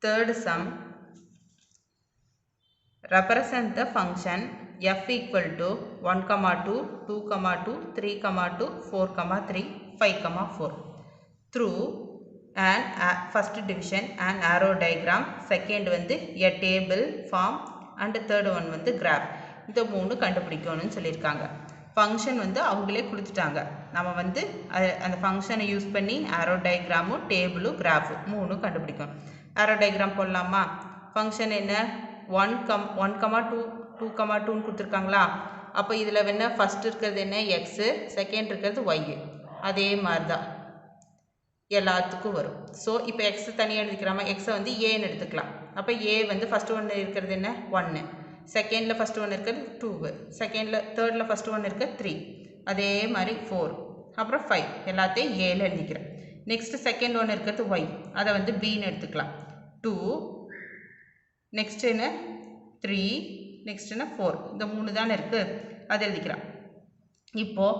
Third sum, represent the function f equal to 1, 2, 2, 2, 3, 2, 4, 3, 5, 4 through an first division and arrow diagram, second வந்து a table form and third one வந்து graph. இந்த மூணு கண்டுபிடிக்கணும்னு சொல்லியிருக்காங்க. Function வந்து அவங்களே கொடுத்துட்டாங்க. நம்ம வந்து அந்த ஃபங்க்ஷனை யூஸ் பண்ணி arrow diagramமும் டேபிளும் கிராஃபும் மூணும் கண்டுபிடிக்கணும். arrow diagram போடலாமா? ஃபங்க்ஷன் என்ன? 1, 2, 2, 2ன்னு கொடுத்துருக்காங்களா? அப்போ இதில் என்ன ஃபஸ்ட் இருக்கிறது என்ன? எக்ஸு, செகண்ட் இருக்கிறது ஒய்யு. அதே மாதிரி தான் எல்லாத்துக்கும் வரும். ஸோ இப்போ எக்ஸ் தனியாக எடுத்துக்கிறாமா? எக்ஸை வந்து ஏன்னு எடுத்துக்கலாம். அப்போ ஏ வந்து ஃபஸ்ட்டு ஒன்று இருக்கிறது என்ன? 1, செகண்டில் ஃபஸ்ட்டு ஒன்று இருக்கிறது 2, செகண்டில் தேர்டில் ஃபஸ்ட்டு ஒன்று இருக்கிறது 3, அதே மாதிரி 4, அப்புறம் 5 எல்லாத்தையும் ஏல எழுதிக்கிறேன். நெக்ஸ்ட்டு செகண்ட் ஒன்று இருக்கிறது ஒய், அதை வந்து பின்னு எடுத்துக்கலாம். 2, நெக்ஸ்ட் என்ன? 3, நெக்ஸ்ட் என்ன? 4. இந்த 3 தானே இருக்குது, அதை எழுதிக்கலாம். இப்போது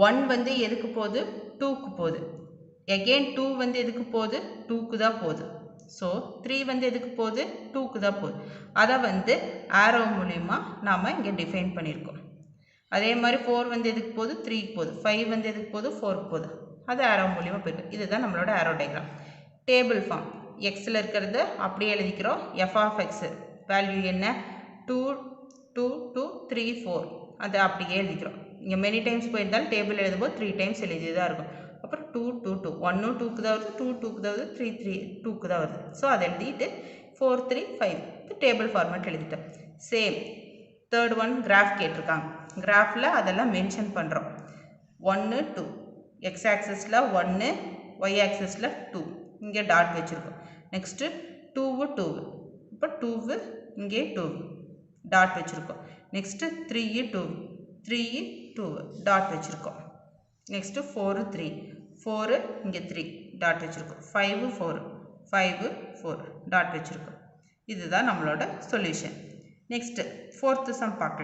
1 வந்து எதுக்கு போகுது? 2க்கு போகுது. எகெயின் 2 வந்து எதுக்கு போகுது? 2க்கு தான் போகுது. ஸோ 3 வந்து எதுக்கு போகுது? 2க்கு தான் போகுது. அதை வந்து ஆரோ மூலிமா நாம் இங்கே டிஃபைன் பண்ணியிருக்கோம். அதே மாதிரி 4 வந்து எதுக்கு போகுது? 3க்கு போகுது. 5 வந்து எதுக்கு போகுது? 4க்கு போகுது. அது ஆரோ மூலிமா போயிருக்கு. இதுதான் நம்மளோட ஆரோ டயக்ராம். டேபிள் ஃபார்ம் எக்ஸில் இருக்கிறது அப்படியே எழுதிக்கிறோம். எஃப் ஆஃப் எக்ஸு வேல்யூ என்ன? 2, 2, 2, 3, 4 அதை அப்படியே எழுதிக்கிறோம். இங்கே மெனி டைம்ஸ் போயிருந்தாலும் டேபிள் எழுதும்போது 3 டைம்ஸ் எழுதி தான் இருக்கும். அப்புறம் 2, 2, 2 1 2க்கு தான் வருது, 2 2க்கு தான் வருது, 3 3 2க்கு தான் வருது. ஸோ அதை எழுதிட்டு 4 3 5 டேபிள் ஃபார்மேட் எழுதிட்டேன். சேம் தேர்ட் ஒன் கிராஃப் கேட்டிருக்காங்க. கிராஃபில் அதெல்லாம் மென்ஷன் பண்ணுறோம். 1 2 எக்ஸ் ஆக்சிஸில் 1, ஒய் ஆக்சிஸில் 2, இங்கே டாட் வச்சுருக்கோம். நெக்ஸ்ட்டு 2 2, இப்போ 2 இங்கே 2 டாட் வச்சுருக்கோம். நெக்ஸ்ட்டு 3 2, 3 2 டாட் வச்சுருக்கோம். நெக்ஸ்ட்டு 4 3, 4 இங்கே 3 டாட் வச்சுருக்கோம். 5 4, 5 4 டாட் வச்சுருக்கோம். இதுதான் நம்மளோட சொல்யூஷன். நெக்ஸ்ட்டு 4th சம் பார்க்கலாம்.